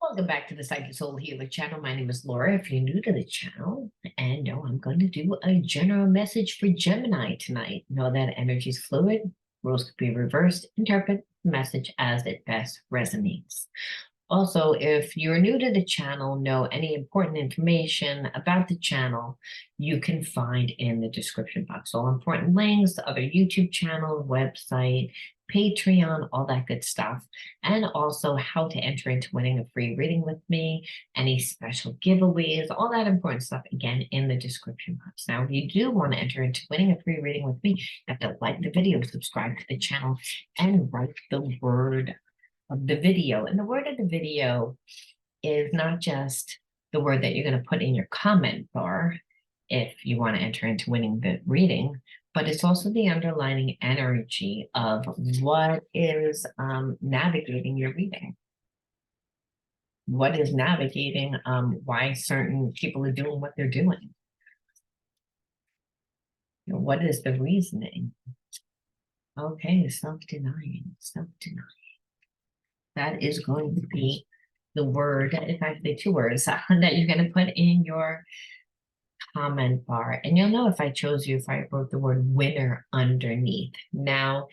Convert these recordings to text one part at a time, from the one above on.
Welcome back to the Psychic Soul Healer channel. My name is Laura. If you're new to the channel, and no, I'm going to do a general message for Gemini tonight. Know that energy is fluid, rules could be reversed. Interpret the message as it best resonates. Also, if you're new to the channel, know any important information about the channel you can find in the description box. All important links, the other YouTube channel, website, Patreon, all that good stuff. And also how to enter into winning a free reading with me, any special giveaways, all that important stuff, again, in the description box. Now, if you do want to enter into winning a free reading with me, you have to like the video, subscribe to the channel, and write the word of the video. And the word of the video is not just the word that you're going to put in your comment bar if you want to enter into winning the reading, but it's also the underlying energy of what is navigating your reading. What is navigating why certain people are doing what they're doing? You know, what is the reasoning? Okay, self-denying, self-denying. That is going to be the word, if I say two words, that you're going to put in your comment bar. And you'll know if I chose you if I wrote the word winner underneath. Now,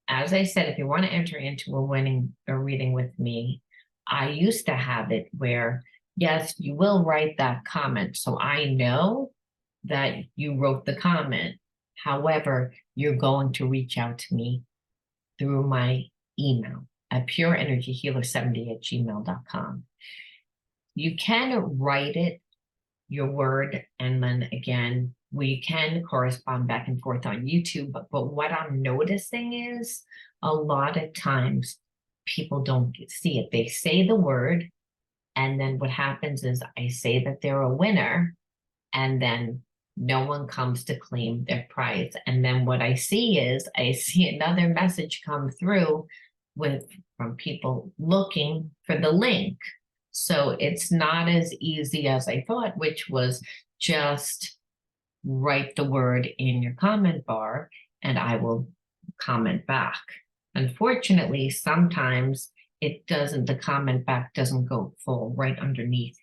as I said, if you want to enter into a reading with me, I used to have it where, yes, you will write that comment. So I know that you wrote the comment. However, you're going to reach out to me through my email at pureenergyhealer70@gmail.com. You can write it, your word, and then again, we can correspond back and forth on YouTube. But what I'm noticing is a lot of times people don't see it. They say the word, and then what happens is I say that they're a winner, and then no one comes to claim their prize. And then what I see is I see another message come through from people looking for the link. So it's not as easy as I thought, which was just write the word in your comment bar and I will comment back. Unfortunately, sometimes the comment back doesn't go full right underneath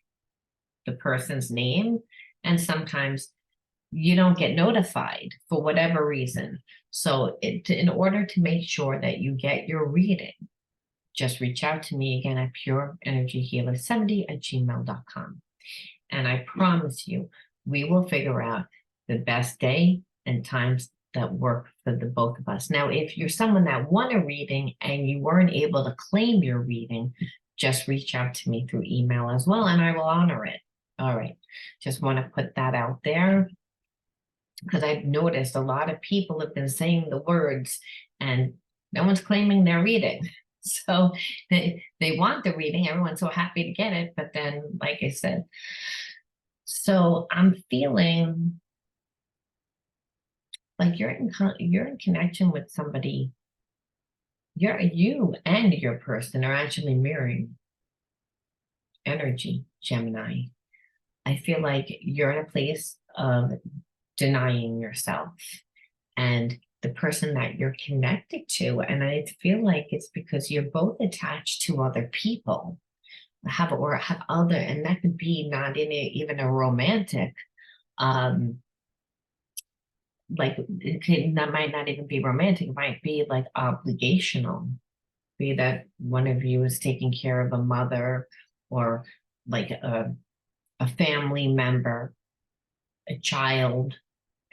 the person's name. And sometimes you don't get notified for whatever reason. So in order to make sure that you get your reading, just reach out to me again at pureenergyhealer70@gmail.com. And I promise you, we will figure out the best day and times that work for the both of us. Now, if you're someone that won a reading and you weren't able to claim your reading, just reach out to me through email as well, and I will honor it. All right, just want to put that out there because I've noticed a lot of people have been saying the words and no one's claiming their reading. So they want the reading. Everyone's so happy to get it. But then, like I said, so I'm feeling like you're in connection with somebody. You and your person are actually mirroring energy, Gemini. I feel like you're in a place of denying yourself and the person that you're connected to. And I feel like it's because you're both attached to other people, have other, and that could be not in even a romantic, like that might not even be romantic. It might be like obligational, be that one of you is taking care of a mother or like a family member, a child,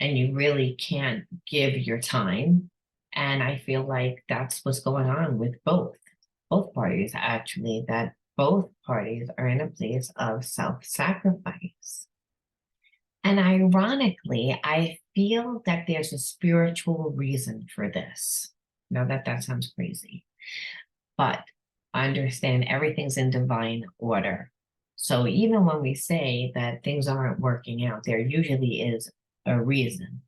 and you really can't give your time. And I feel like that's what's going on with both parties, actually, that both parties are in a place of self-sacrifice. And ironically, I feel that there's a spiritual reason for this. Now that sounds crazy, but I understand everything's in divine order. So even when we say that things aren't working out, there usually is a reason.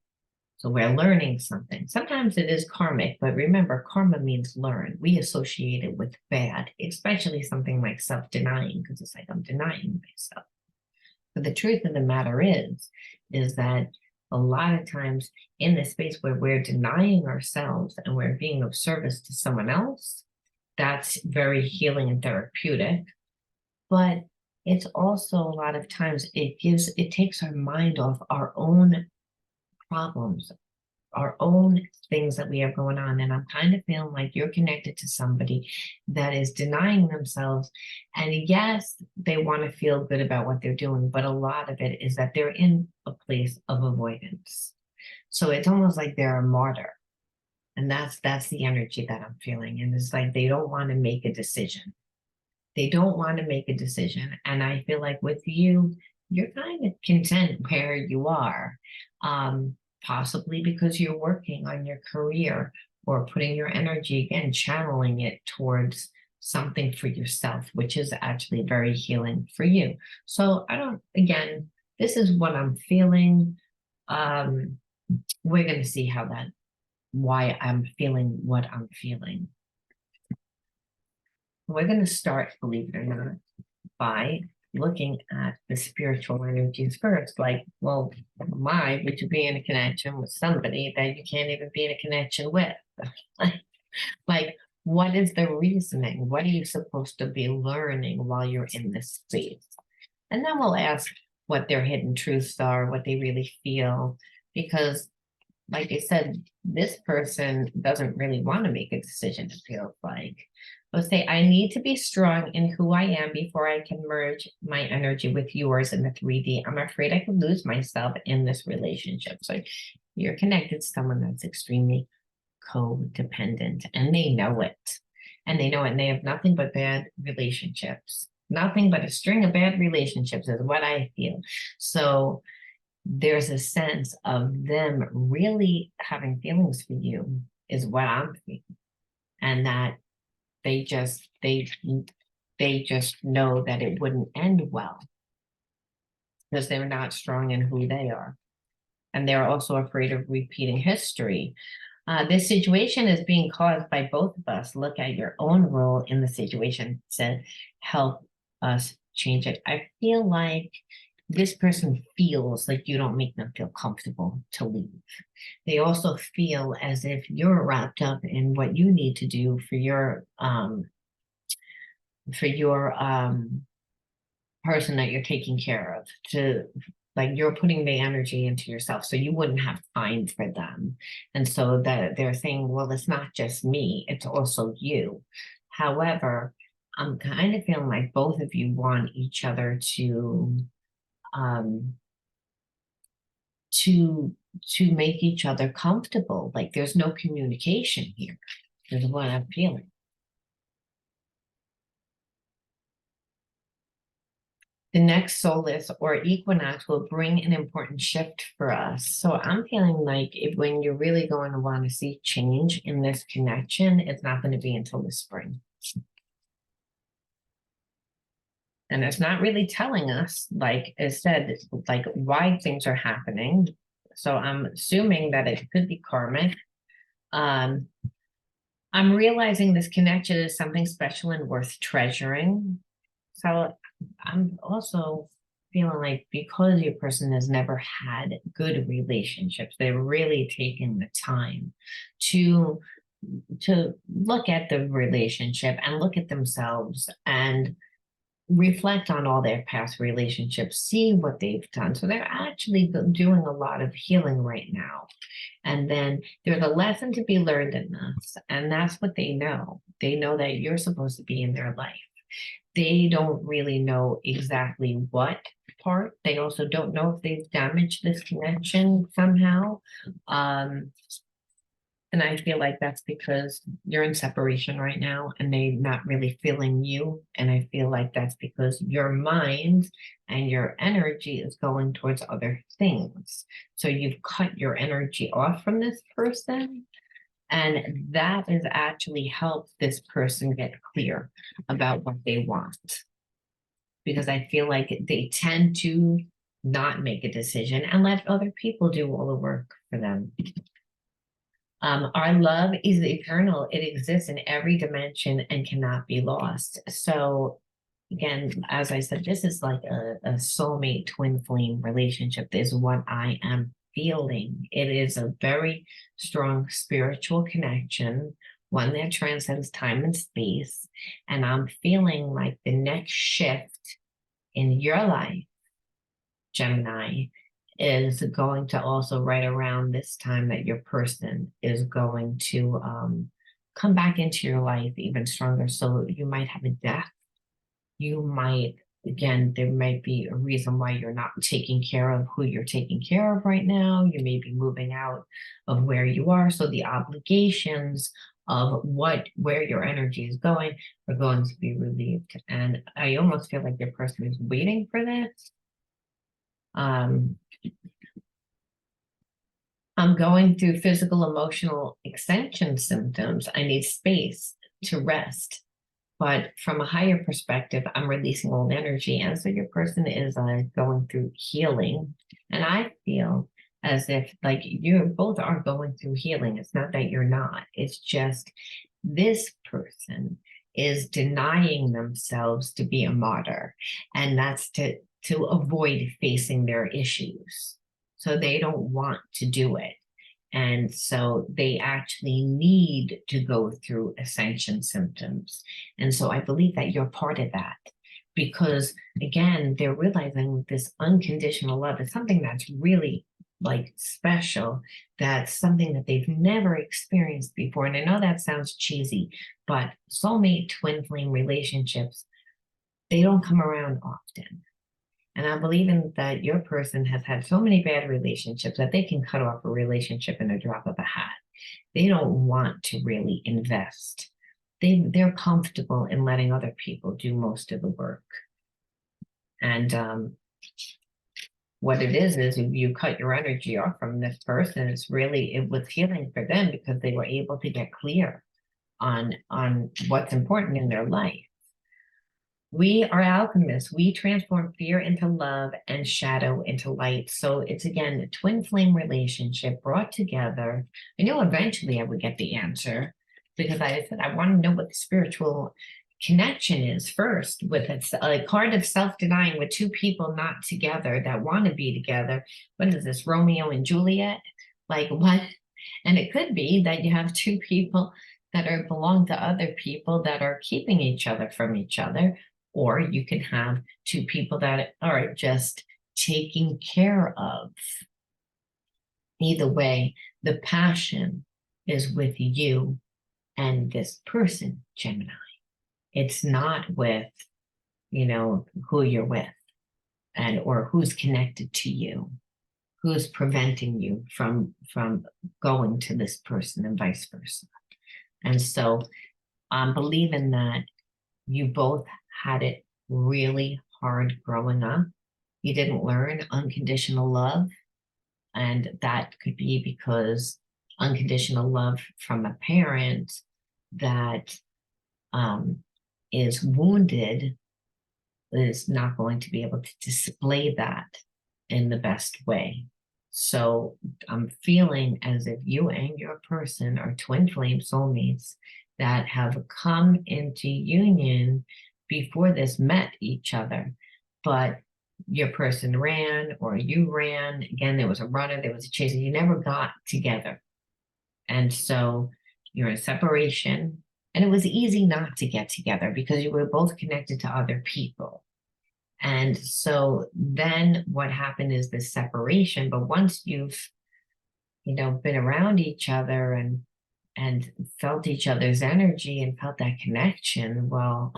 So we're learning something. Sometimes it is karmic, but remember, karma means learn. We associate it with bad, especially something like self-denying, because it's like I'm denying myself. But the truth of the matter is that a lot of times in the space where we're denying ourselves and we're being of service to someone else, that's very healing and therapeutic. but it's also a lot of times it takes our mind off our own problems, our own things that we have going on. And I'm kind of feeling like you're connected to somebody that is denying themselves. And yes, they want to feel good about what they're doing, but a lot of it is that they're in a place of avoidance. So it's almost like they're a martyr. And that's the energy that I'm feeling. And it's like they don't want to make a decision. They don't want to make a decision. And I feel like with you, you're kind of content where you are, possibly because you're working on your career or putting your energy, again, channeling it towards something for yourself, which is actually very healing for you. So again, this is what I'm feeling. We're going to see why I'm feeling what I'm feeling. We're going to start, believe it or not, by looking at the spiritual energies first. Like, well, why would you be in a connection with somebody that you can't even be in a connection with? Like, what is the reasoning? What are you supposed to be learning while you're in this space? And then we'll ask what their hidden truths are, what they really feel, because like I said, this person doesn't really want to make a decision, it feels like. They'll say, I need to be strong in who I am before I can merge my energy with yours in the 3D. I'm afraid I could lose myself in this relationship. So you're connected to someone that's extremely codependent, and they know it. And they know it, and they have nothing but bad relationships. Nothing but a string of bad relationships is what I feel. So there's a sense of them really having feelings for you is what I'm feeling. And that they just know that it wouldn't end well because they're not strong in who they are. And they're also afraid of repeating history. This situation is being caused by both of us. Look at your own role in the situation to help us change it. I feel like this person feels like you don't make them feel comfortable to leave. They also feel as if you're wrapped up in what you need to do for your person that you're taking care of, to like you're putting the energy into yourself, so you wouldn't have time for them. And so that they're saying, well, it's not just me, it's also you. However, I'm kind of feeling like both of you want each other um to make each other comfortable. Like there's no communication here, is what I'm feeling. The next solstice or equinox will bring an important shift for us. So I'm feeling like when you're really going to want to see change in this connection, it's not going to be until the spring. And it's not really telling us, like I said, like why things are happening. So I'm assuming that it could be karmic. I'm realizing this connection is something special and worth treasuring. So I'm also feeling like because your person has never had good relationships, they've really taken the time to look at the relationship and look at themselves and reflect on all their past relationships, see what they've done. So they're actually doing a lot of healing right now. And then there's a lesson to be learned in this, and that's what they know. They know that you're supposed to be in their life. They don't really know exactly what part. They also don't know if they've damaged this connection somehow. And I feel like that's because you're in separation right now and they're not really feeling you. And I feel like that's because your mind and your energy is going towards other things. So you've cut your energy off from this person. And that has actually helped this person get clear about what they want. Because I feel like they tend to not make a decision and let other people do all the work for them. Our love is eternal. It exists in every dimension and cannot be lost. So again, as I said, this is like a soulmate twin flame relationship. This is what I am feeling. It is a very strong spiritual connection one that transcends time and space. And I'm feeling like the next shift in your life, Gemini, is going to also right around this time that your person is going to come back into your life even stronger. So you might have a death. You might, again, there might be a reason why you're not taking care of who you're taking care of right now. You may be moving out of where you are. So the obligations of where your energy is going are going to be relieved. And I almost feel like your person is waiting for this. I'm going through physical, emotional extension symptoms. I need space to rest. But from a higher perspective, I'm releasing old energy. And so your person is going through healing. And I feel as if like you both are going through healing. It's not that you're not. It's just this person is denying themselves to be a martyr. And that's to avoid facing their issues. So they don't want to do it. And so they actually need to go through ascension symptoms. And so I believe that you're part of that because, again, they're realizing this unconditional love is something that's really like special. That's something that they've never experienced before. And I know that sounds cheesy, but soulmate twin flame relationships, they don't come around often. And I believe in that your person has had so many bad relationships that they can cut off a relationship in a drop of a hat. They don't want to really invest. They're comfortable in letting other people do most of the work. And what it is if you cut your energy off from this person, it was healing for them because they were able to get clear on what's important in their life. We are alchemists. We transform fear into love and shadow into light. So it's again a twin flame relationship brought together. I know eventually I would get the answer because I said I want to know what the spiritual connection is first with a card of self-denying with two people not together that want to be together. What is this, Romeo and Juliet? Like what? And it could be that you have two people that belong to other people that are keeping each other from each other. Or you can have two people that are just taking care of. Either way, the passion is with you and this person, Gemini. It's not with, who you're with or who's connected to you, who's preventing you from going to this person and vice versa. And so I'm believing that you both had it really hard growing up. You didn't learn unconditional love. And that could be because unconditional love from a parent that is wounded is not going to be able to display that in the best way. So I'm feeling as if you and your person are twin flame soulmates that have come into union before this, met each other, but your person ran or you ran. Again, there was a runner, there was a chaser. You never got together. And so you're in separation. And it was easy not to get together because you were both connected to other people. And so then what happened is this separation. But once you've, been around each other and felt each other's energy and felt that connection, well,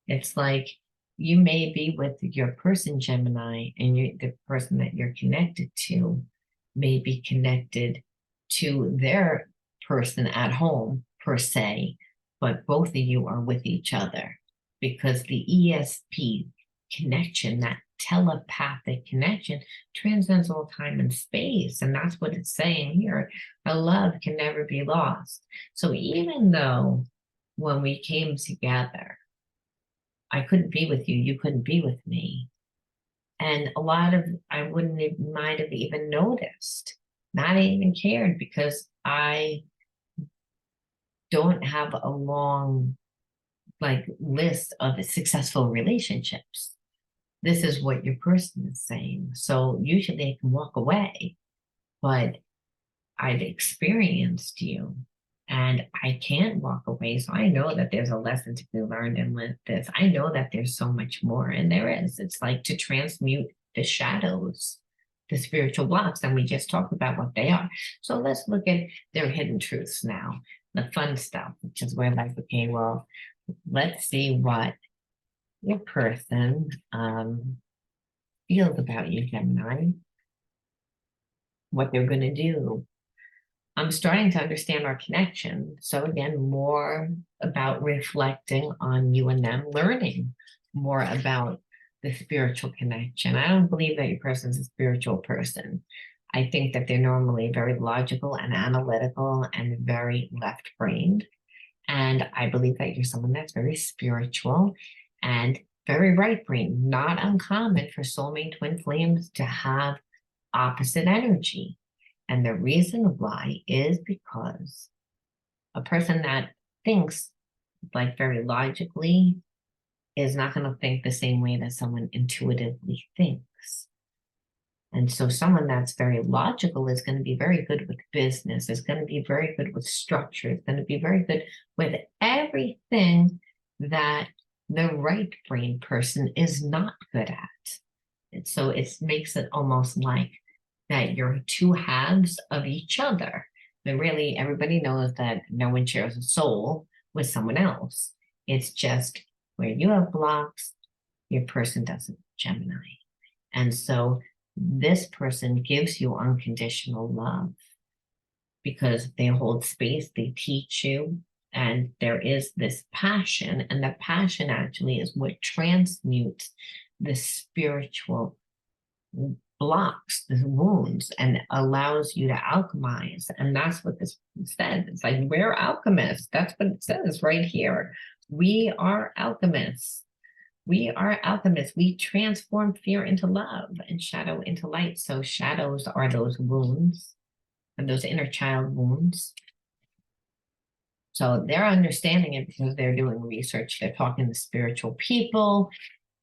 it's like you may be with your person, Gemini, and the person that you're connected to may be connected to their person at home, per se, but both of you are with each other because the ESP connection, that telepathic connection, transcends all time and space. And that's what it's saying here. Our love can never be lost. So even though when we came together, I couldn't be with you, you couldn't be with me. And I might have even noticed, not even cared because I don't have a long list of successful relationships. This is what your person is saying. So usually they can walk away, but I've experienced you And I can't walk away. So I know that there's a lesson to be learned in this. I know that there's so much more, and there is. It's like to transmute the shadows, the spiritual blocks, and we just talked about what they are. So let's look at their hidden truths now, the fun stuff, which is where like, okay, well, let's see what your person feels about you, Gemini, what they're going to do. I'm starting to understand our connection. So again, more about reflecting on you and them, learning more about the spiritual connection. I don't believe that your person's a spiritual person. I think that they're normally very logical and analytical and very left-brained. And I believe that you're someone that's very spiritual and very right-brained. Not uncommon for soulmate twin flames to have opposite energy. And the reason why is because a person that thinks like very logically is not going to think the same way that someone intuitively thinks. And so someone that's very logical is going to be very good with business, is going to be very good with structure, is going to be very good with everything that the right brain person is not good at. And so it makes it almost like that you're two halves of each other. But really, everybody knows that no one shares a soul with someone else. It's just where you have blocks, your person doesn't, Gemini. And so this person gives you unconditional love because they hold space, they teach you, and there is this passion. And the passion actually is what transmutes the spiritual blocks, the wounds, and allows you to alchemize. And that's what this says. It's like we're alchemists. That's what it says right here. We are alchemists. We are alchemists. We transform fear into love and shadow into light. So shadows are those wounds and those inner child wounds. So they're understanding it because they're doing research. They're talking to spiritual people.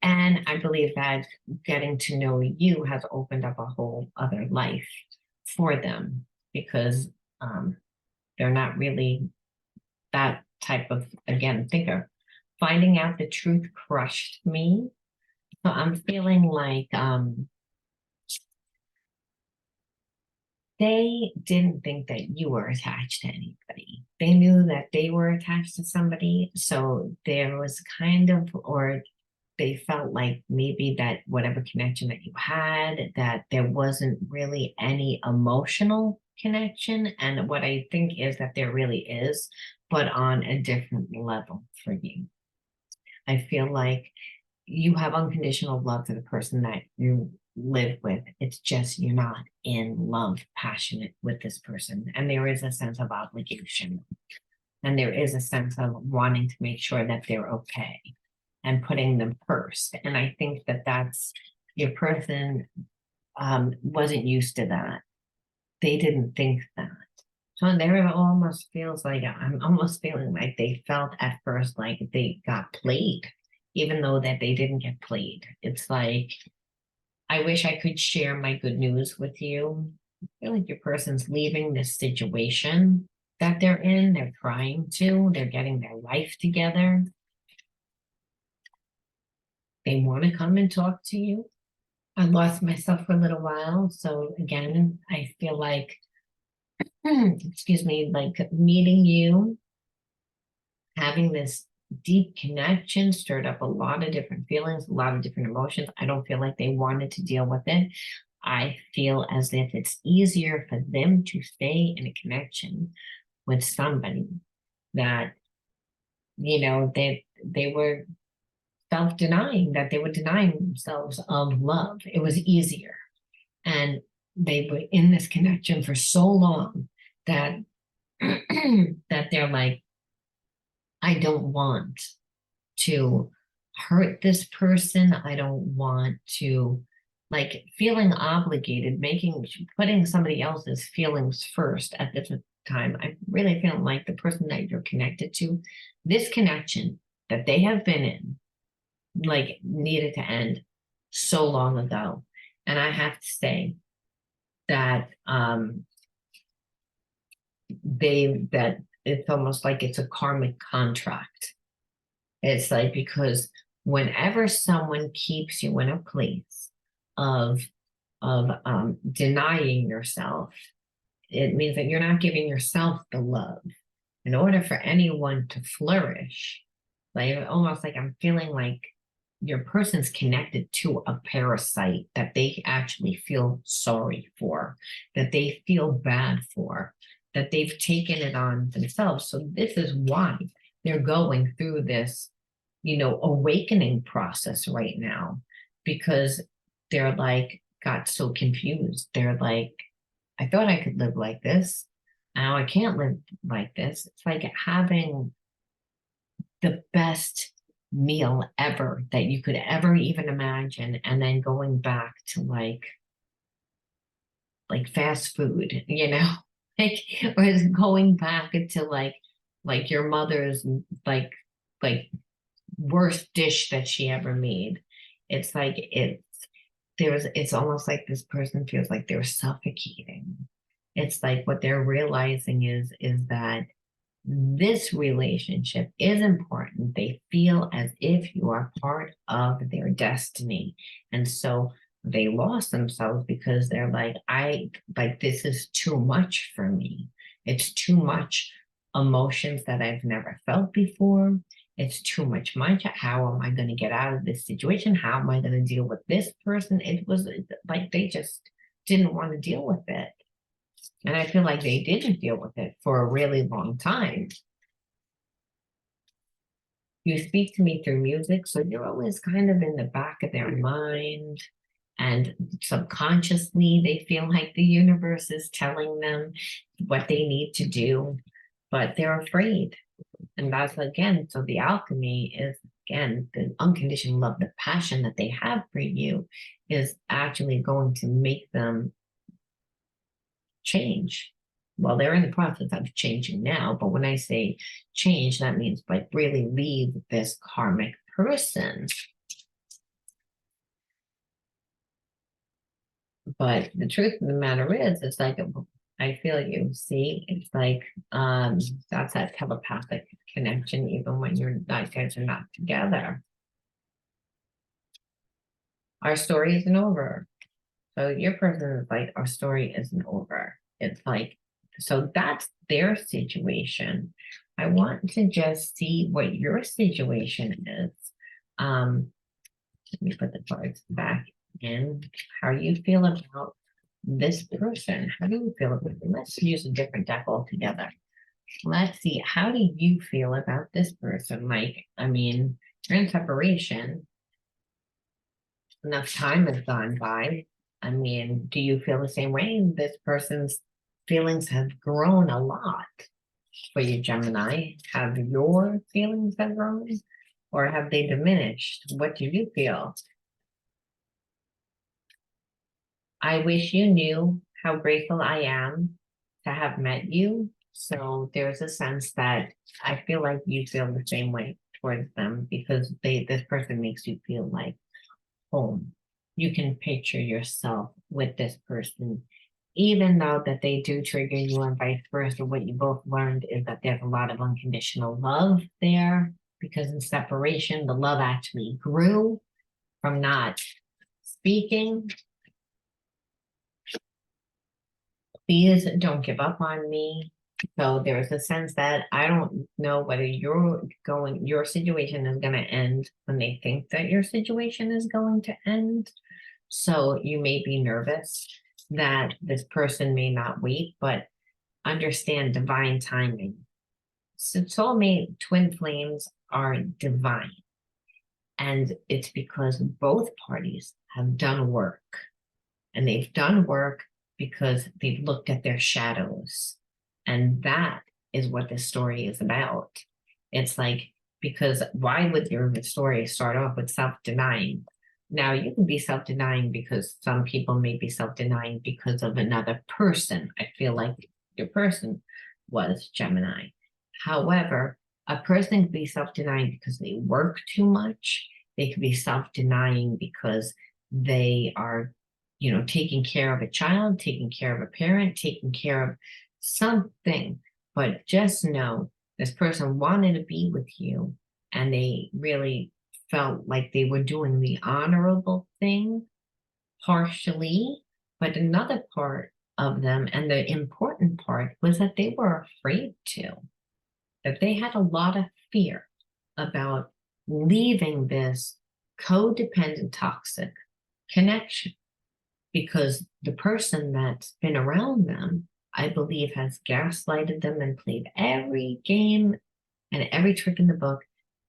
And I believe that getting to know you has opened up a whole other life for them because they're not really that type of, again, thinker. Finding out the truth crushed me. So I'm feeling like they didn't think that you were attached to anybody. They knew that they were attached to somebody. So there was kind of, or they felt like maybe that whatever connection that you had, that there wasn't really any emotional connection. And what I think is that there really is, but on a different level for you. I feel like you have unconditional love for the person that you live with. It's just you're not in love, passionate with this person. And there is a sense of obligation. And there is a sense of wanting to make sure that they're okay and putting them first. And I think that that's your person wasn't used to that. They didn't think that. So there almost feels like I'm almost feeling like they felt at first like they got played, even though that they didn't get played. It's like, I wish I could share my good news with you. I feel like your person's leaving this situation that they're in. They're trying to, they're getting their life together. They want to come and talk to you. I lost myself for a little while. So again, I feel like, excuse me, like meeting you, having this deep connection stirred up a lot of different feelings, a lot of different emotions. I don't feel like they wanted to deal with it. I feel as if it's easier for them to stay in a connection with somebody that, they were self-denying, that they were denying themselves of love. It was easier. And they were in this connection for so long that that they're like, I don't want to hurt this person. I don't want to, like, feeling obligated, putting somebody else's feelings first at this time. I really feel like the person that you're connected to, this connection that they have been in, like, needed to end so long ago. And I have to say that that it's almost like it's a karmic contract. It's like, because whenever someone keeps you in a place of denying yourself, it means that you're not giving yourself the love. In order for anyone to flourish, like almost like I'm feeling like your person's connected to a parasite that they actually feel sorry for, that they feel bad for, that they've taken it on themselves. So this is why they're going through this, awakening process right now, because they're like, got so confused. They're like, I thought I could live like this. Now I can't live like this. It's like having the best meal ever that you could ever even imagine, and then going back to like fast food, like, or is going back to like your mother's like worst dish that she ever made. It's like it's almost like this person feels like they're suffocating. It's like what they're realizing is that this relationship is important. They feel as if you are part of their destiny. And so they lost themselves because they're like, this is too much for me. It's too much emotions that I've never felt before. It's too much. How am I going to get out of this situation? How am I going to deal with this person? It was like they just didn't want to deal with it. And I feel like they didn't deal with it for a really long time. You speak to me through music, so you're always kind of in the back of their mind. And subconsciously, they feel like the universe is telling them what they need to do, but they're afraid. And that's again, so the alchemy is, again, the unconditional love, the passion that they have for you is actually going to make them change. Well, they're in the process of changing now, but when I say change, that means like really leave this karmic person. But the truth of the matter is, it's like I feel you. See, it's like that's that telepathic connection, even when you're not, guys are not together. Our story isn't over. So your person is like, our story isn't over. It's like, so that's their situation. I want to just see what your situation is. Let me put the cards back in. How you feel about this person? How do you feel about them? Let's use a different deck altogether. Let's see. How do you feel about this person? Like, I mean, you're in separation. Enough time has gone by. I mean, do you feel the same way? This person's feelings have grown a lot for you, Gemini. Have your feelings have grown, or have they diminished? What do you feel? I wish you knew how grateful I am to have met you. So there's a sense that I feel like you feel the same way towards them, because this person makes you feel like home. You can picture yourself with this person, even though that they do trigger you and vice versa. What you both learned is that there's a lot of unconditional love there, because in separation, the love actually grew from not speaking. Please don't give up on me. So there's a sense that I don't know whether your situation is going to end when they think that your situation is going to end. So you may be nervous that this person may not wait, but understand divine timing. So soulmate twin flames are divine. And it's because both parties have done work. And they've done work because they've looked at their shadows. And that is what this story is about. It's like, because why would your story start off with self-denying? Now, you can be self-denying because some people may be self-denying because of another person. I feel like your person was Gemini. However, a person can be self-denying because they work too much. They can be self-denying because they are, taking care of a child, taking care of a parent, taking care of something But just know this person wanted to be with you, and they really felt like they were doing the honorable thing partially, but another part of them, and the important part, was that they were afraid to, that they had a lot of fear about leaving this codependent, toxic connection, because the person that's been around them, I believe, has gaslighted them and played every game and every trick in the book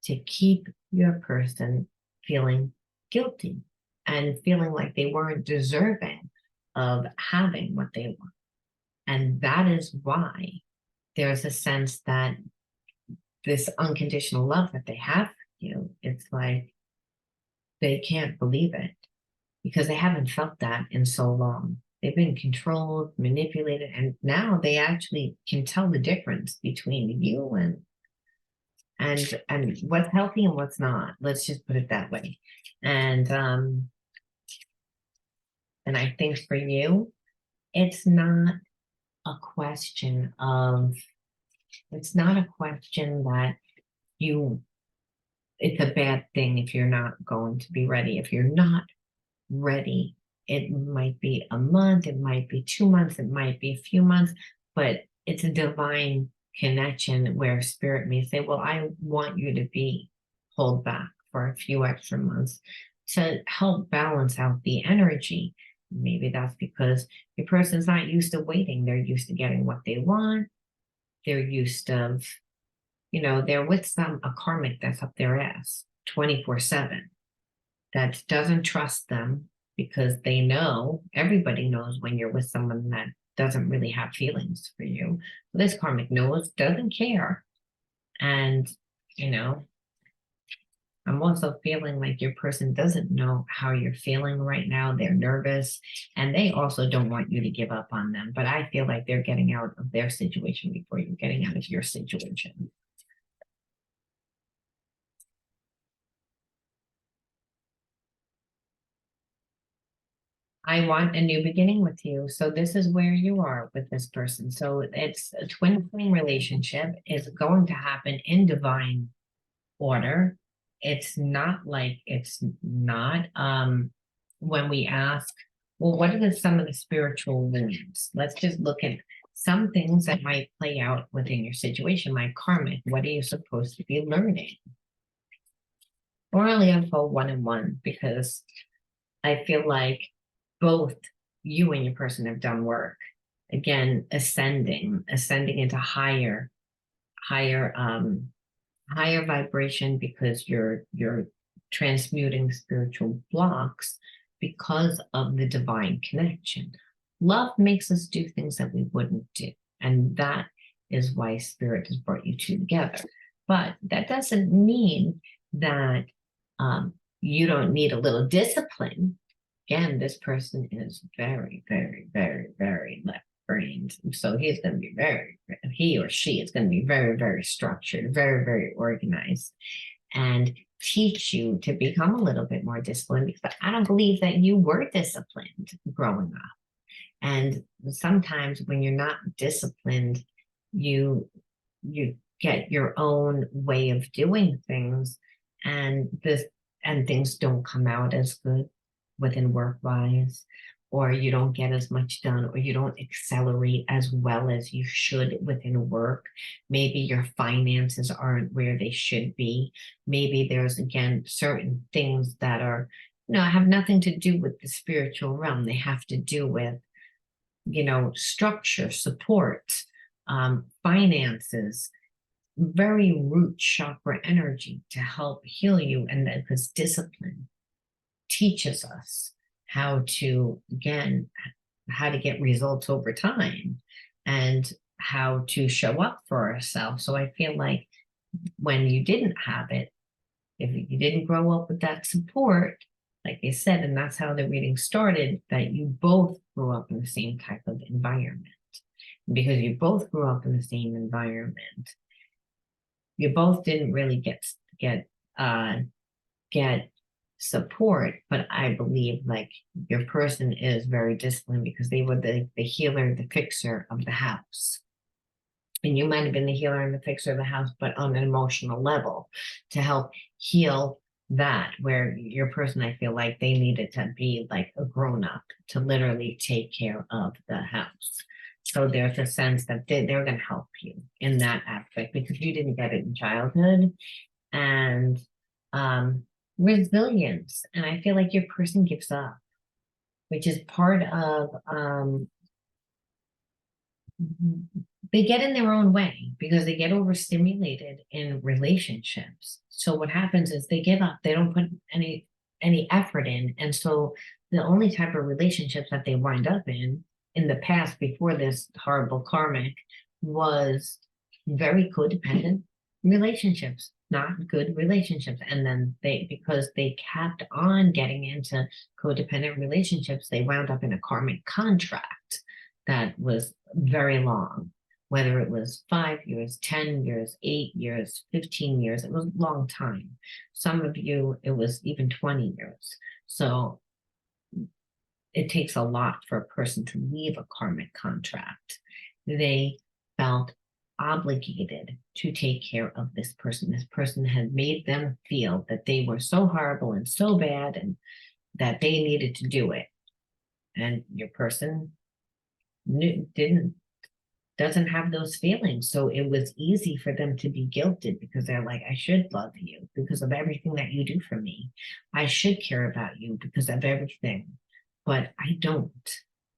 to keep your person feeling guilty and feeling like they weren't deserving of having what they want. And that is why there's a sense that this unconditional love that they have for you, it's like they can't believe it because they haven't felt that in so long. They've been controlled, manipulated, and now they actually can tell the difference between you and what's healthy and what's not. Let's just put it that way. And I think for you, it's not a question of, it's not a question that it's a bad thing if you're not going to be ready. If you're not ready, it might be a month, it might be 2 months, it might be a few months, but it's a divine connection where spirit may say, well, I want you to be pulled back for a few extra months to help balance out the energy. Maybe that's because your person's not used to waiting. They're used to getting what they want. They're used to, they're with a karmic that's up their ass 24/7 that doesn't trust them, because they know, everybody knows when you're with someone that doesn't really have feelings for you. This karmic knows, doesn't care. And, I'm also feeling like your person doesn't know how you're feeling right now. They're nervous, and they also don't want you to give up on them. But I feel like they're getting out of their situation before you're getting out of your situation. I want a new beginning with you. So this is where you are with this person. So it's a twin flame relationship. Is going to happen in divine order. It's not like it's not. When we ask, well, what are some of the spiritual wounds? Let's just look at some things that might play out within your situation, like karmic. What are you supposed to be learning? Or only unfold one and one, because I feel like both you and your person have done work. Again, ascending into higher, higher vibration, because you're transmuting spiritual blocks because of the divine connection. Love makes us do things that we wouldn't do, and that is why spirit has brought you two together. But that doesn't mean that you don't need a little discipline. Again, this person is very, very, very, very left brained. So he's going to be he or she is going to be very, very structured, very, very organized, and teach you to become a little bit more disciplined, because I don't believe that you were disciplined growing up. And sometimes when you're not disciplined, you get your own way of doing things, and things don't come out as good within work wise, or you don't get as much done, or you don't accelerate as well as you should within work. Maybe your finances aren't where they should be. Maybe there's, again, certain things that are, have nothing to do with the spiritual realm. They have to do with, structure, support, finances, very root chakra energy to help heal you. And then, because discipline teaches us how to, again, how to get results over time and how to show up for ourselves. So I feel like when you didn't have it, if you didn't grow up with that support, like I said, and that's how the reading started, that you both grew up in the same type of environment. Because you both grew up in the same environment, you both didn't really get support. But I believe like your person is very disciplined, because they were the healer, the fixer of the house. And you might have been the healer and the fixer of the house, but on an emotional level to help heal that, where your person, I feel like they needed to be like a grown up to literally take care of the house. So there's a sense that they're going to help you in that aspect because you didn't get it in childhood. And resilience. And I feel like your person gives up, which is part of they get in their own way because they get overstimulated in relationships. So what happens is they give up. They don't put any effort in. And so the only type of relationships that they wind up in the past before this horrible karmic was very codependent relationships, not good relationships. And then because they kept on getting into codependent relationships, they wound up in a karmic contract that was very long, whether it was 5 years, 10 years, 8 years, 15 years, it was a long time. Some of you, it was even 20 years. So it takes a lot for a person to leave a karmic contract. They felt obligated to take care of this person. This person had made them feel that they were so horrible and so bad and that they needed to do it. And your person doesn't have those feelings. So it was easy for them to be guilted because they're like, I should love you because of everything that you do for me. I should care about you because of everything, but I don't.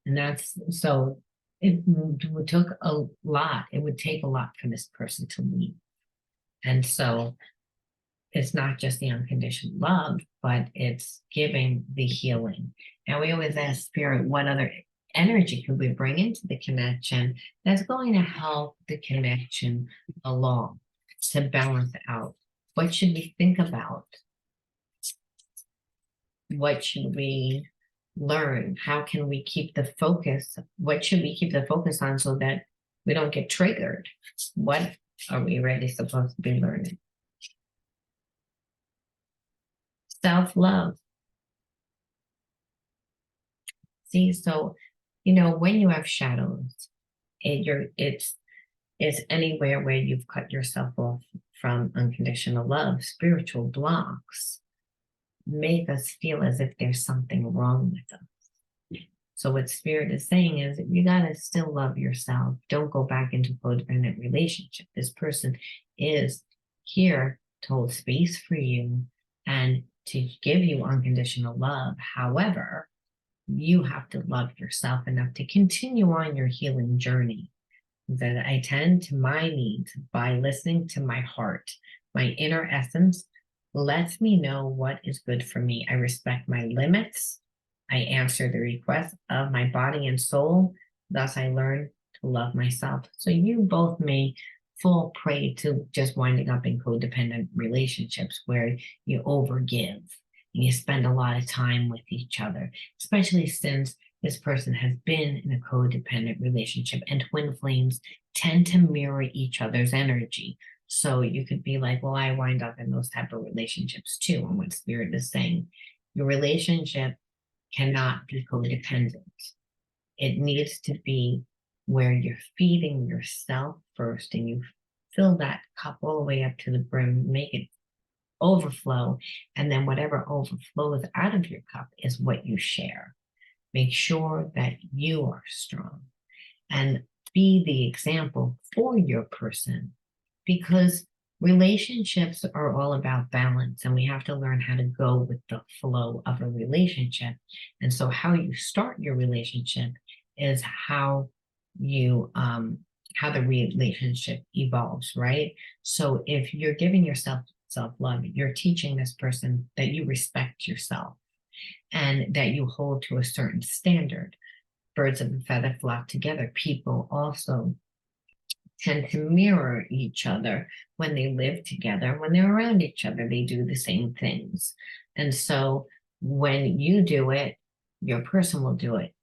And that's so it took a lot. It would take a lot for this person to leave. And so it's not just the unconditional love, but it's giving the healing. And we always ask spirit, what other energy could we bring into the connection that's going to help the connection along to balance out? What should we think about? What should we learn? How can we keep the focus? What should we keep the focus on so that we don't get triggered? What are we really supposed to be learning? Self-love. See, so when you have shadows, it's anywhere where you've cut yourself off from unconditional love. Spiritual blocks make us feel as if there's something wrong with us. So what spirit is saying is you gotta still love yourself. Don't go back into codependent relationship. This person is here to hold space for you and to give you unconditional love. However, you have to love yourself enough to continue on your healing journey. That I tend to my needs by listening to my heart. My inner essence lets me know what is good for me. I respect my limits. I answer the requests of my body and soul. Thus, I learn to love myself. So you both may fall prey to just winding up in codependent relationships where you overgive and you spend a lot of time with each other, especially since this person has been in a codependent relationship, and twin flames tend to mirror each other's energy. So you could be like, well, I wind up in those type of relationships too. And what spirit is saying, your relationship cannot be codependent. It needs to be where you're feeding yourself first and you fill that cup all the way up to the brim, make it overflow. And then whatever overflows out of your cup is what you share. Make sure that you are strong and be the example for your person, because relationships are all about balance and we have to learn how to go with the flow of a relationship. And so how you start your relationship is how the relationship evolves, right? So if you're giving yourself self-love, you're teaching this person that you respect yourself and that you hold to a certain standard. Birds of a feather flock together. People also tend to mirror each other when they live together. When they're around each other, they do the same things. And so when you do it, your person will do it,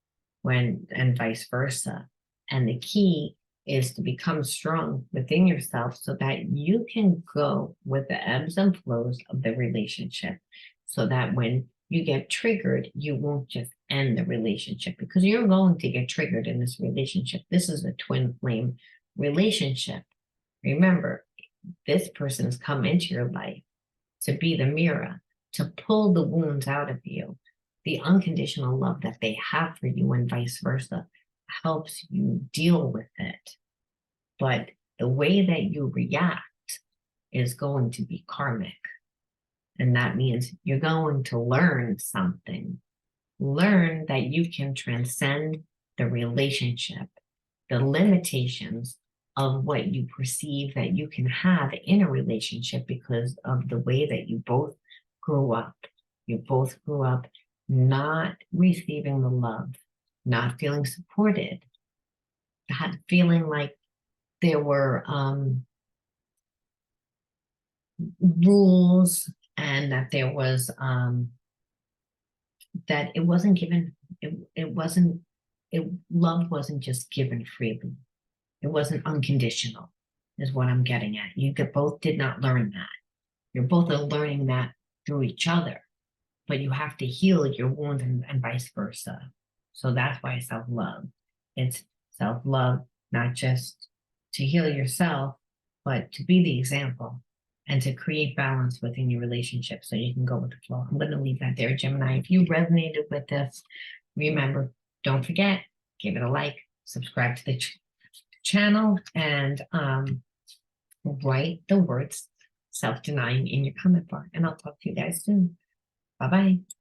and vice versa. And the key is to become strong within yourself so that you can go with the ebbs and flows of the relationship, so that when you get triggered, you won't just end the relationship, because you're going to get triggered in this relationship. This is a twin flame relationship, remember, this person has come into your life to be the mirror, to pull the wounds out of you. The unconditional love that they have for you and vice versa helps you deal with it. But the way that you react is going to be karmic. And that means you're going to learn something. Learn that you can transcend the relationship, the limitations of what you perceive that you can have in a relationship because of the way that you both grew up. You both grew up not receiving the love, not feeling supported, not feeling like there were rules and that there was that it wasn't given, it wasn't, love wasn't just given freely. It wasn't unconditional, is what I'm getting at. You both did not learn that. You're both learning that through each other, but you have to heal your wounds and vice versa. So that's why self-love. It's self-love, not just to heal yourself, but to be the example and to create balance within your relationship so you can go with the flow. I'm going to leave that there, Gemini. If you resonated with this, remember, don't forget, give it a like, subscribe to the channel, and write the words self-denying in your comment bar. And I'll talk to you guys soon. Bye-bye.